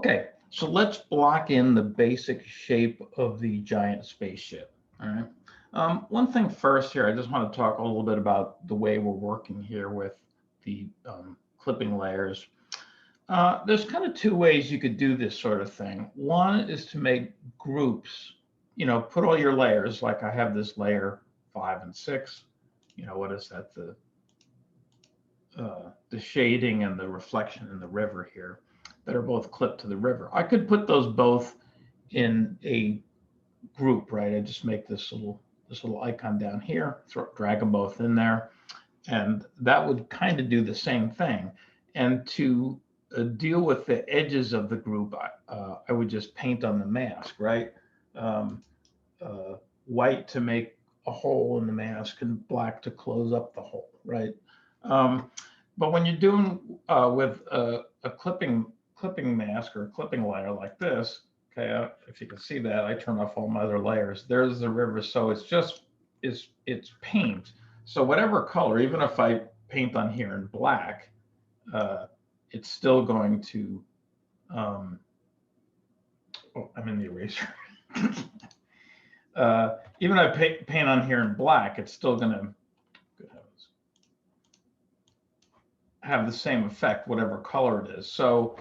Okay, so let's block in the basic shape of the giant spaceship. All right. One thing first here, I just want to talk a little bit about the way we're working here with the clipping layers. There's kind of two ways you could do this sort of thing. One is to make groups, put all your layers, like I have this layer 5 and 6. What is that? The shading and the reflection in the river here that are both clipped to the river. I could put those both in a group, right? I just make this little icon down here, drag them both in there, and that would kind of do the same thing. And to deal with the edges of the group, I would just paint on the mask, right? White to make a hole in the mask and black to close up the hole, right? But when you're doing with a clipping mask or a clipping layer like this, okay, if you can see that, I turn off all my other layers. There's the river, so it's paint. So whatever color, even if I paint on here in black, it's still going to. Oh, I'm in the eraser. Even if I paint on here in black, it's still going to have the same effect, whatever color it is. So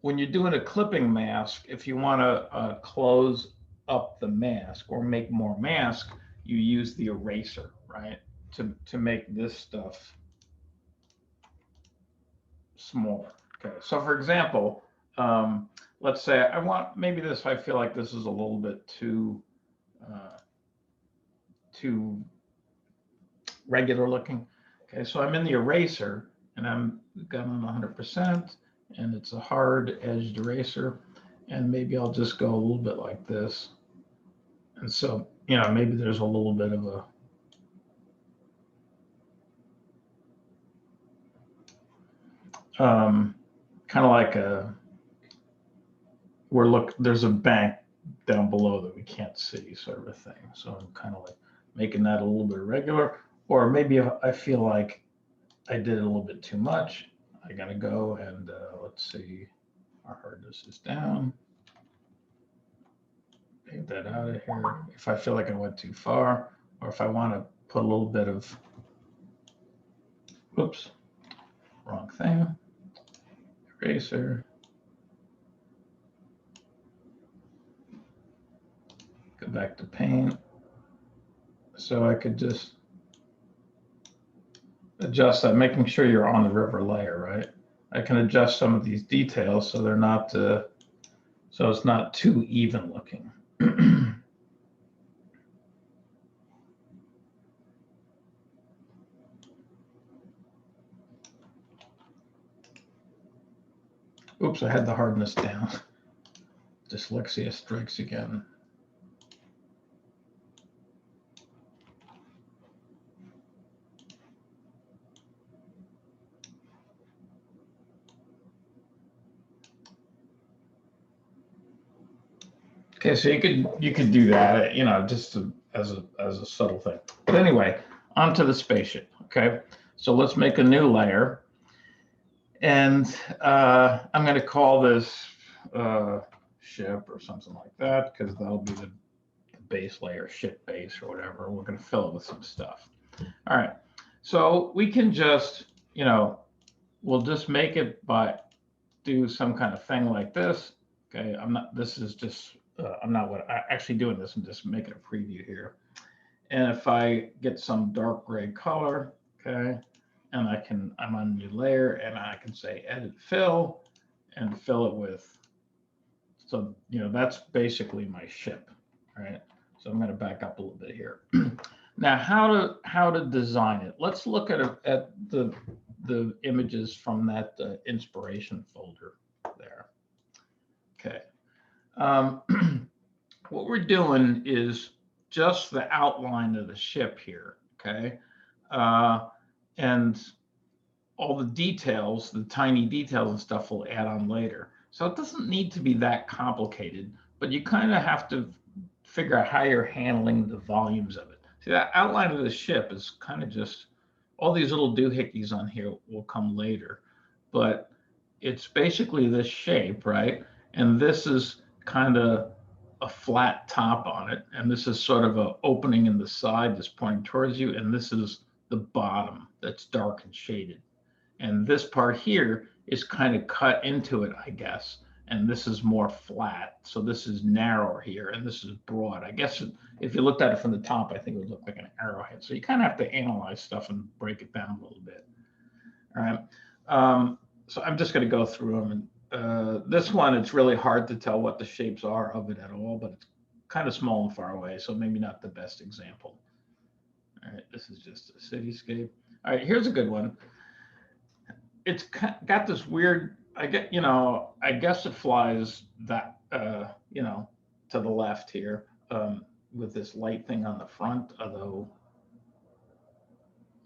when you're doing a clipping mask, if you want to close up the mask or make more mask, you use the eraser, right? To make this stuff smaller. Okay, so for example, let's say I want maybe this, I feel like this is a little bit too regular looking. Okay, so I'm in the eraser and I'm got on 100%, and it's a hard edged eraser, and maybe I'll just go a little bit like this. And so, maybe there's a little bit of a kind of like there's a bank down below that we can't see, sort of a thing. So I'm kind of like making that a little bit irregular, or maybe if I feel like I did it a little bit too much, I gotta go and let's see, our hardness is down. Take that out of here. If I feel like I went too far, or if I want to put a little bit of, whoops, wrong thing, eraser. Go back to paint. So I could just adjust that, making sure you're on the river layer, right? I can adjust some of these details so they're not, so it's not too even looking. Oops, I had the hardness down. Dyslexia strikes again. Okay, so you could do that, just as a subtle thing. But anyway, onto the spaceship. Okay, so let's make a new layer, and I'm going to call this ship or something like that, because that'll be the base layer, ship base or whatever. We're going to fill it with some stuff. All right, so we can just, we'll just make it by do some kind of thing like this. Okay, this is just, I'm not actually doing this. I'm just making a preview here. And if I get some dark gray color, okay, and I'm on new layer, and I can say edit fill and fill it with, so, that's basically my ship, right? So I'm going to back up a little bit here. Now, how to design it? Let's look at the images from that inspiration folder there. Okay. What we're doing is just the outline of the ship here, okay? And all the details, the tiny details and stuff we'll add on later. So it doesn't need to be that complicated, but you kind of have to figure out how you're handling the volumes of it. See, that outline of the ship is kind of just, all these little doohickeys on here will come later, but it's basically this shape, right? And this is kind of a flat top on it. And this is sort of an opening in the side that's pointing towards you. And this is the bottom that's dark and shaded. And this part here is kind of cut into it, I guess. And this is more flat. So this is narrower here, and this is broad. I guess if you looked at it from the top, I think it would look like an arrowhead. So you kind of have to analyze stuff and break it down a little bit. All right. So I'm just going to go through them. And this one, it's really hard to tell what the shapes are of it at all, but it's kind of small and far away, so maybe not the best example. All right, this is just a cityscape. All right, here's a good one. It's got this weird, I guess it flies that, to the left here, with this light thing on the front, although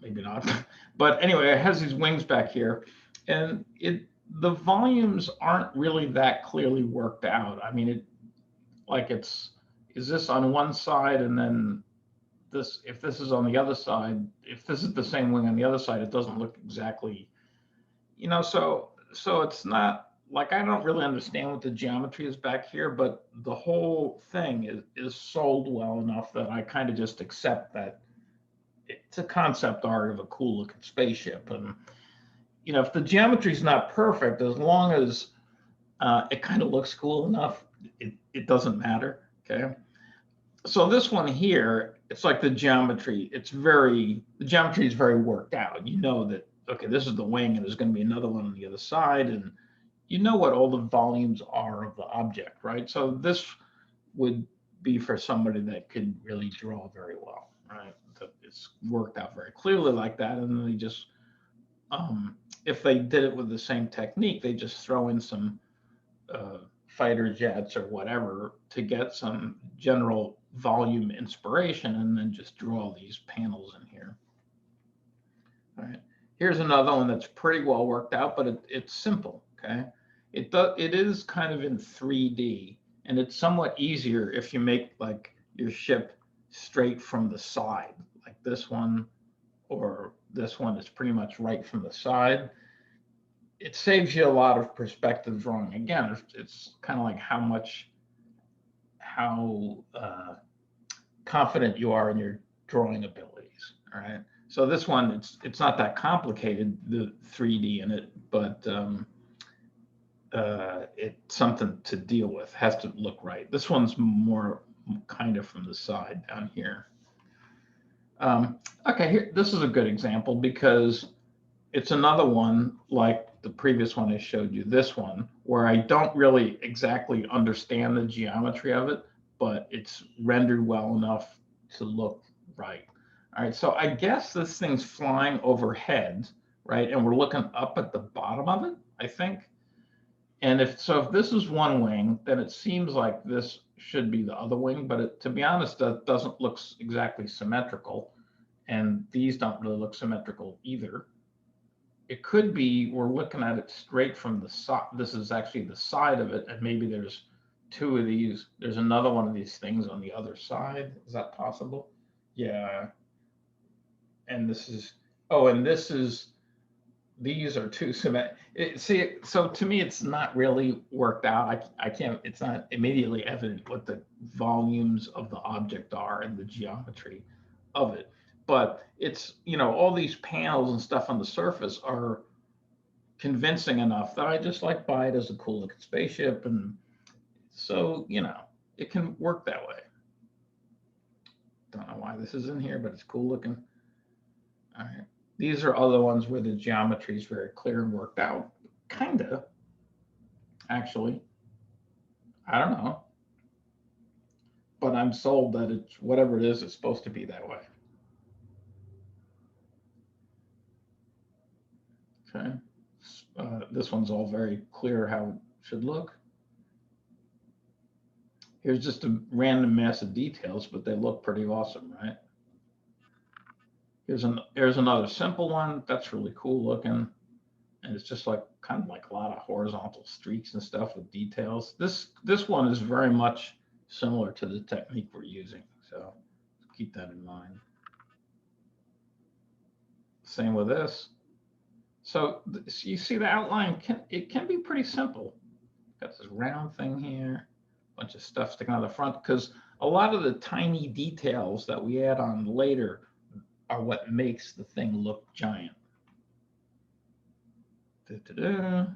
maybe not. But anyway, it has these wings back here, and the volumes aren't really that clearly worked out. I mean, is this on one side, and then this, if this is on the other side, if this is the same wing on the other side, it doesn't look exactly, so it's not like, I don't really understand what the geometry is back here, but the whole thing is sold well enough that I kind of just accept that it's a concept art of a cool looking spaceship. And if the geometry is not perfect, as long as it kind of looks cool enough, it doesn't matter. Okay. So this one here, it's like the geometry is very worked out. You know that, okay, this is the wing, and there's going to be another one on the other side, and you know what all the volumes are of the object, right? So this would be for somebody that could really draw very well, right? It's worked out very clearly like that, and then they just, if they did it with the same technique, they just throw in some fighter jets or whatever to get some general volume inspiration, and then just draw these panels in here. All right. Here's another one that's pretty well worked out, but it's simple. Okay. It is kind of in 3D, and it's somewhat easier if you make like your ship straight from the side, like this one, or this one is pretty much right from the side. It saves you a lot of perspective drawing. Again, it's kind of like how confident you are in your drawing abilities. All right. So this one, it's not that complicated, the 3D in it, but it's something to deal with. Has to look right. This one's more kind of from the side down here. Okay, here, this is a good example because it's another one like the previous one I showed you, this one, where I don't really exactly understand the geometry of it, but it's rendered well enough to look right. All right, so I guess this thing's flying overhead, right? And we're looking up at the bottom of it, I think. And if this is one wing, then it seems like this should be the other wing, but to be honest, that doesn't look exactly symmetrical. And these don't really look symmetrical either. It could be we're looking at it straight from the side. This is actually the side of it, and maybe there's two of these. There's another one of these things on the other side. Is that possible? Yeah. And this is, and this is, these are two cement. See, so to me, it's not really worked out. I can't, it's not immediately evident what the volumes of the object are and the geometry of it. But it's, all these panels and stuff on the surface are convincing enough that I just like buy it as a cool looking spaceship. And so, it can work that way. Don't know why this is in here, but it's cool looking. All right. These are other ones where the geometry is very clear and worked out. Kind of, actually. I don't know. But I'm sold that it's whatever it is, it's supposed to be that way. Okay. This one's all very clear how it should look. Here's just a random mess of details, but they look pretty awesome, right? Here's another simple one that's really cool looking, and it's just like kind of like a lot of horizontal streaks and stuff with details. This one is very much similar to the technique we're using, so keep that in mind. Same with this. So you see the outline, it can be pretty simple. got this round thing here, bunch of stuff sticking out the front, because a lot of the tiny details that we add on later are what makes the thing look giant. Da-da-da.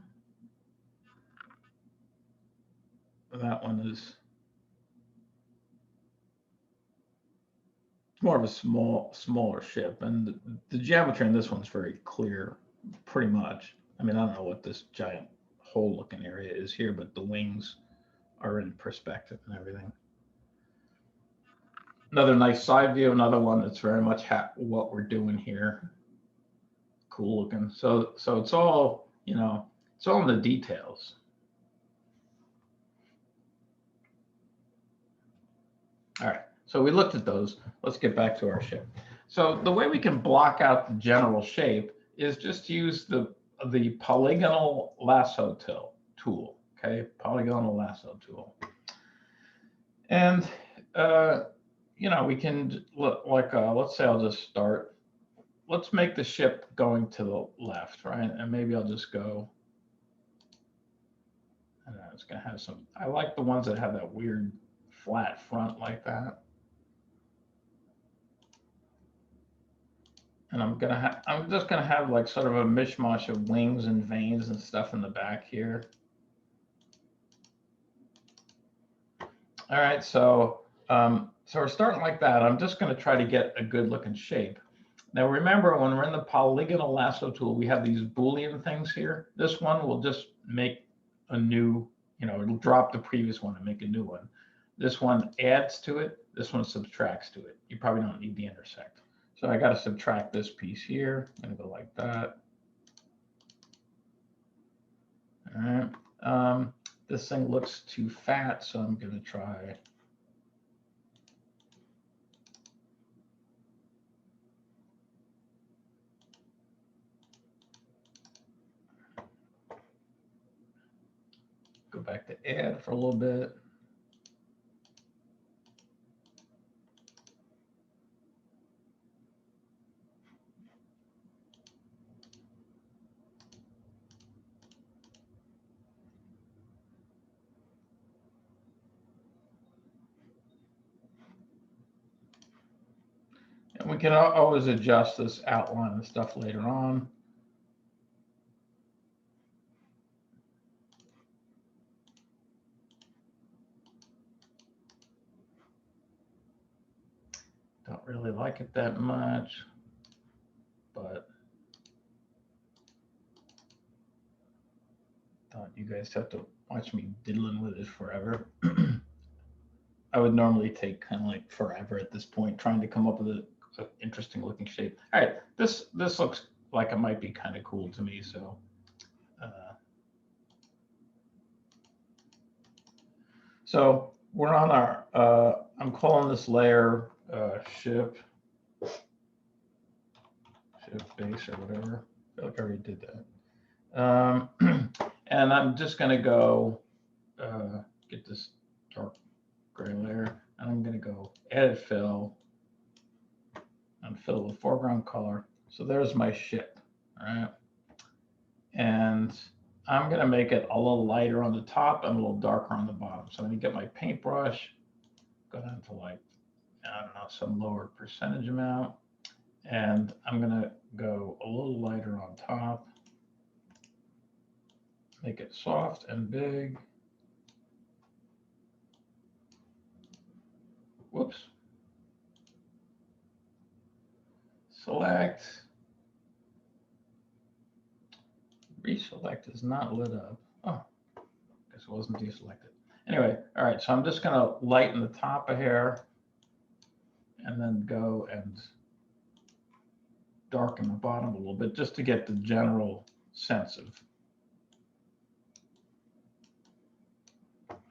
That one is more of a smaller ship, and the geometry in this one's very clear, pretty much. I mean, I don't know what this giant hole-looking area is here, but the wings are in perspective and everything. Another nice side view, another one that's very much what we're doing here. Cool looking. So it's all, you know, it's all in the details. All right, so we looked at those. Let's get back to our ship. So the way we can block out the general shape is just use the polygonal lasso tool. Okay, polygonal lasso tool. And you know, we can look like let's say I'll just start. Let's make the ship going to the left, right? And maybe I'll just go. I don't know, it's gonna have some. I like the ones that have that weird flat front like that. And I'm just gonna have like sort of a mishmash of wings and veins and stuff in the back here. All right, so we're starting like that. I'm just gonna try to get a good looking shape. Now remember, when we're in the polygonal lasso tool, we have these Boolean things here. This one will just make a new, you know, it'll drop the previous one and make a new one. This one adds to it. This one subtracts to it. You probably don't need the intersect. So I got to subtract this piece here. I'm going to go like that. All right. This thing looks too fat, so I'm going to try. Go back to add for a little bit. And we can always adjust this outline and stuff later on. Don't really like it that much, but thought you guys have to watch me diddling with it forever. I would normally take kind of like forever at this point, trying to come up with an interesting looking shape. All right, this looks like it might be kind of cool to me. So, so we're on our. I'm calling this layer ship base or whatever. I feel like I already did that. And I'm just going to go get this dark gray layer, and I'm going to go edit fill and fill with foreground color. So there's my ship, all right? And I'm going to make it a little lighter on the top and a little darker on the bottom. So I'm going to get my paintbrush, go down to like, I don't know, some lower percentage amount. And I'm going to go a little lighter on top. Make it soft and big. Whoops. Select. Reselect is not lit up. Oh, guess it wasn't deselected. Anyway, all right, so I'm just going to lighten the top of here and then go and darken the bottom a little bit just to get the general sense of.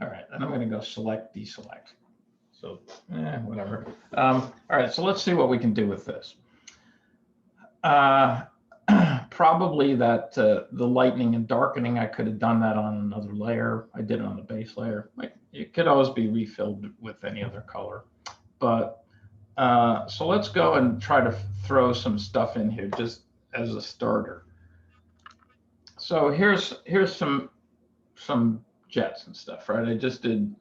All right, and I'm going to go select, deselect. So, whatever. All right, so let's see what we can do with this. Probably that the lightening and darkening, I could have done that on another layer. I did it on the base layer. It could always be refilled with any other color. But so let's go and try to throw some stuff in here just as a starter. So here's some jets and stuff, right? I just did,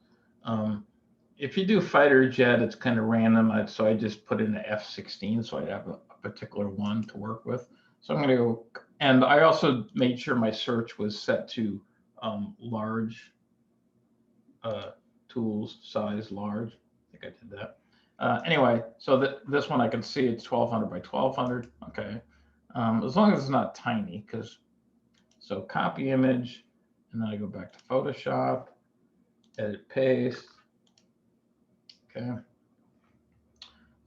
if you do fighter jet, it's kind of random. So I just put in an F-16, so I have a particular one to work with. So I'm going to go, and I also made sure my search was set to large tools, size large. I think I did that. Anyway, so this one I can see it's 1200 by 1200. Okay. As long as it's not tiny, because, so copy image, and then I go back to Photoshop, edit paste. Okay.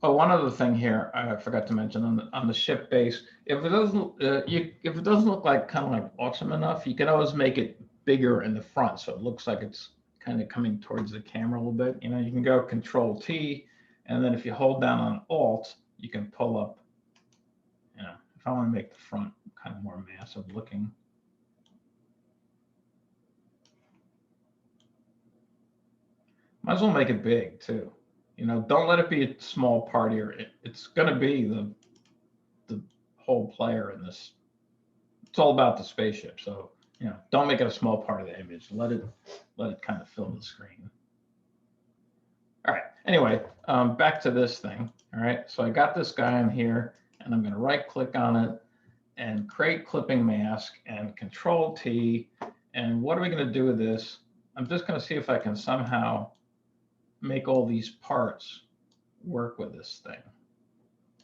Oh, one other thing here I forgot to mention on the ship base. If it doesn't if it doesn't look like kind of like awesome enough, you can always make it bigger in the front, so it looks like it's kind of coming towards the camera a little bit. You know, you can go Control T, and then if you hold down on Alt, you can pull up. You know, if I want to make the front kind of more massive looking. Might as well make it big too. You know, don't let it be a small part here. It's going to be the whole player in this. It's all about the spaceship. So, you know, don't make it a small part of the image. Let it kind of fill the screen. All right. Anyway, back to this thing. All right. So I got this guy in here, and I'm going to right click on it and create clipping mask and Control T. And what are we going to do with this? I'm just going to see if I can somehow make all these parts work with this thing.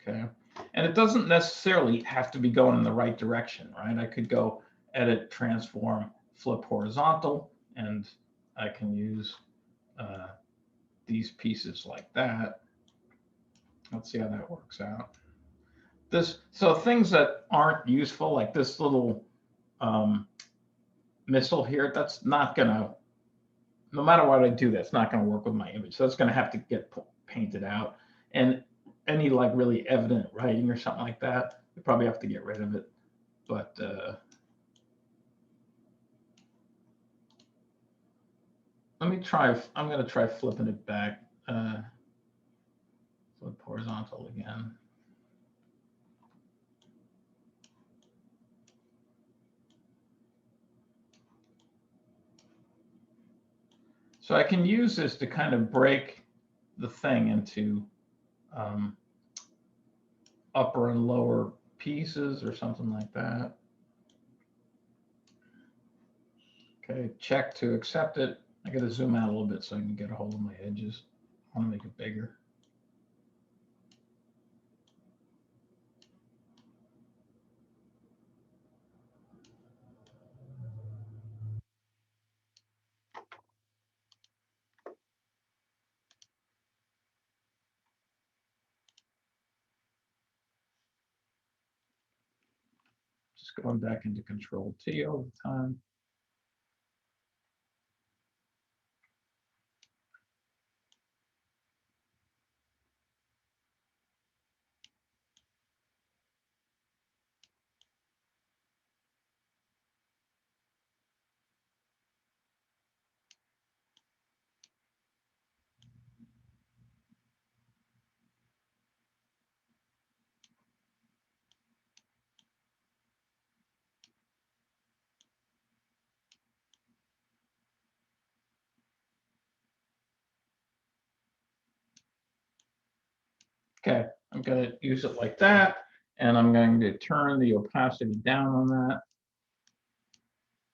Okay. And it doesn't necessarily have to be going in the right direction, right? I could go edit, transform, flip horizontal, and I can use these pieces like that. Let's see how that works out. So things that aren't useful, like this little missile here, that's not gonna, no matter what I do, that's not gonna work with my image. So that's gonna have to get painted out. And any like really evident writing or something like that, you probably have to get rid of it. But let me try, I'm gonna try flipping it back. Flip horizontal again. So I can use this to kind of break the thing into upper and lower pieces or something like that. Okay, check to accept it. I got to zoom out a little bit so I can get a hold of my edges. I want to make it bigger. Just going back into Control T all the time. Okay, I'm going to use it like that, and I'm going to turn the opacity down on that.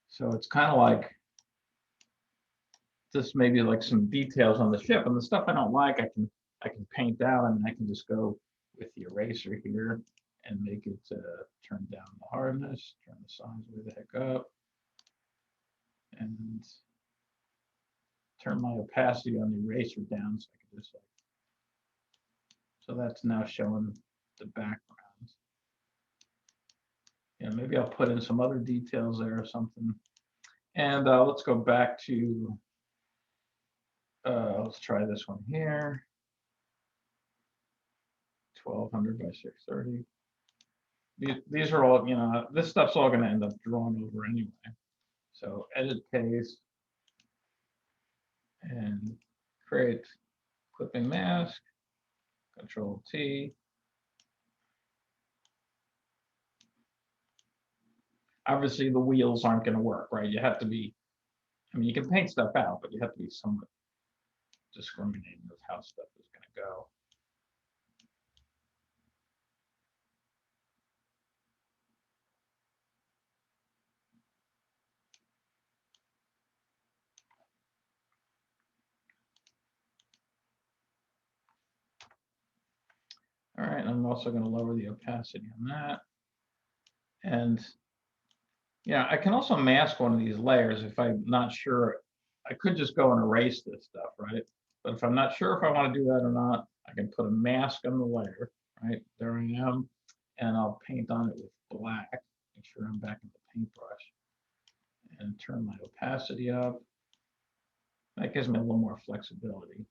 So it's kind of like just maybe like some details on the ship, and the stuff I don't like, I can paint out, and I can just go with the eraser here and make it turn down the hardness, turn the size way the heck up, and turn my opacity on the eraser down so I can just like, so that's now showing the background. Yeah, maybe I'll put in some other details there or something. And let's go back to, let's try this one here. 1200 by 630. These are all, you know, this stuff's all going to end up drawn over anyway. So edit paste and create clipping mask, Control T. Obviously the wheels aren't going to work, right? You have to be I mean, you can paint stuff out, but you have to be somewhat discriminating with how stuff is going to go. All right, I'm also going to lower the opacity on that. And yeah, I can also mask one of these layers if I'm not sure. I could just go and erase this stuff, right? But if I'm not sure if I want to do that or not, I can put a mask on the layer, right? There I am. And I'll paint on it with black. Make sure I'm back in the paintbrush. And turn my opacity up. That gives me a little more flexibility.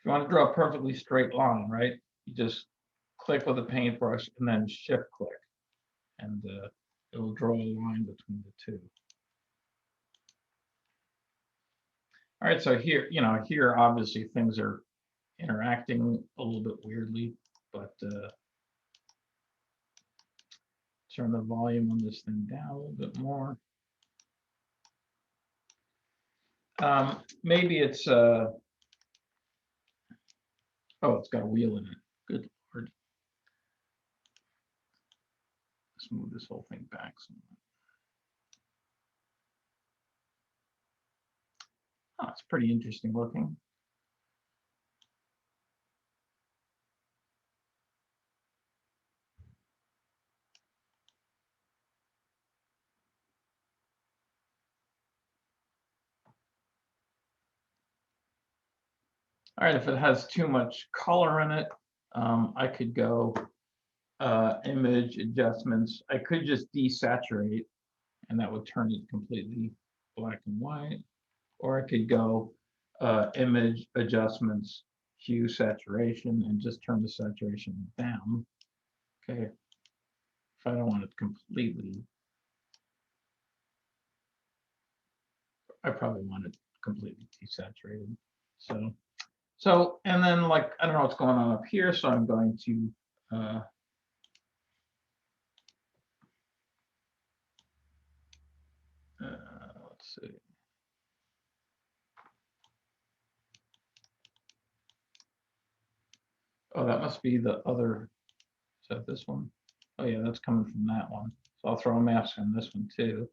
If you want to draw a perfectly straight line, right, you just click with a paintbrush and then shift click, and it will draw a line between the two. All right, so here, here obviously things are interacting a little bit weirdly, but turn the volume on this thing down a little bit more. Maybe it's oh, it's got a wheel in it. Good Lord. Let's move this whole thing back somewhat. Oh, it's pretty interesting looking. All right, if it has too much color in it, I could go image adjustments. I could just desaturate, and that would turn it completely black and white. Or I could go image adjustments, hue saturation, and just turn the saturation down. Okay, if I don't want it completely, I probably want it completely desaturated. So, and then like, I don't know what's going on up here, so I'm going to let's see. Oh, that must be the other. Is that this one? Oh yeah, that's coming from that one. So I'll throw a mask on this one too,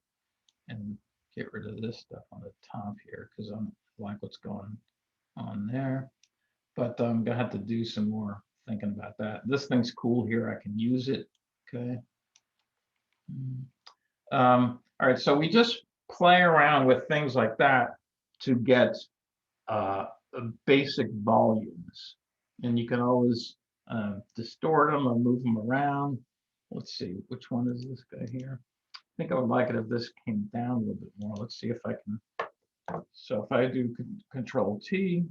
and get rid of this stuff on the top here because I don't like what's going on there. But I'm gonna have to do some more thinking about that. This thing's cool here. I can use it. Okay. All right. So we just play around with things like that to get basic volumes, and you can always distort them or move them around. Let's see, which one is this guy here? I think I would like it if this came down a little bit more. Let's see if I can. So if I do Control T,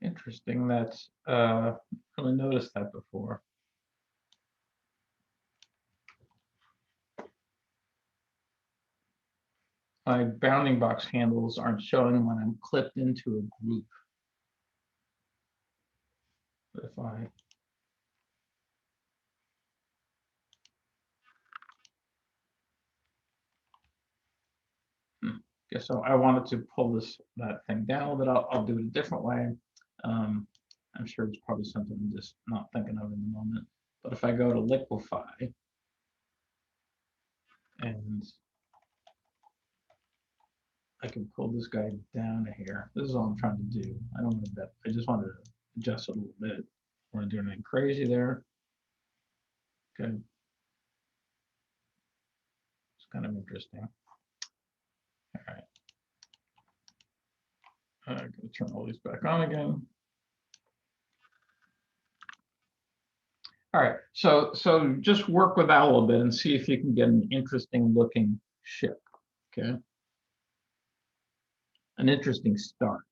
interesting. That's I really noticed that before. My bounding box handles aren't showing when I'm clipped into a group. But if I guess so, I wanted to pull that thing down a little bit. I'll do it a different way. I'm sure it's probably something I'm just not thinking of in the moment. But if I go to liquefy and I can pull this guy down to here. This is all I'm trying to do. I don't want to bet. I just wanted to adjust it a little bit. I want to do anything crazy there. Okay. It's kind of interesting. All right. I'm going to turn all these back on again. All right, so just work with that a little bit and see if you can get an interesting looking ship, okay? An interesting start.